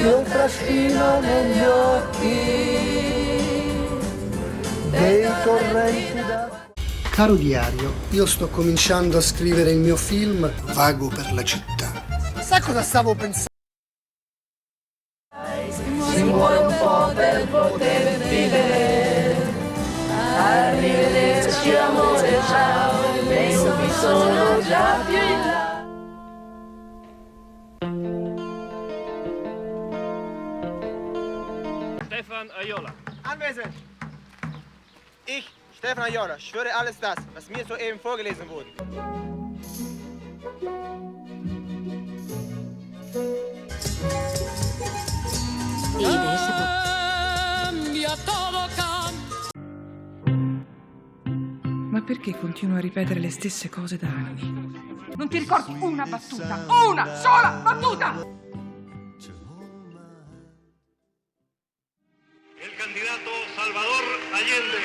io trascino negli occhi dei torrenti d'acqua. Caro diario, io sto cominciando a scrivere il mio film Vago per la città. Sa cosa stavo pensando? Si muore un po' per poter vivere. Arrivederci amore, ciao, io mi sono già più in là. Stefan Aiola. Anwesend. Ich, Stefan Aiola, schwöre alles das, was mir soeben vorgelesen wurde. Ma perché continuo a ripetere le stesse cose da anni? Non ti ricordi una battuta? Una sola battuta! El candidato Salvador Allende.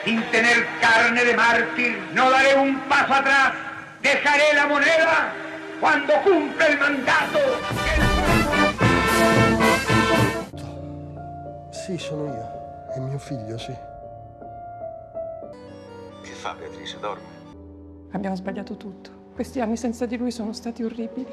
Sin tener carne de mártir, no daré un paso atrás. Dejaré la moneda cuando cumpla el mandato. Sì, sono io. È mio figlio, sì. Che fa Beatrice? Dorme? Abbiamo sbagliato tutto. Questi anni senza di lui sono stati orribili.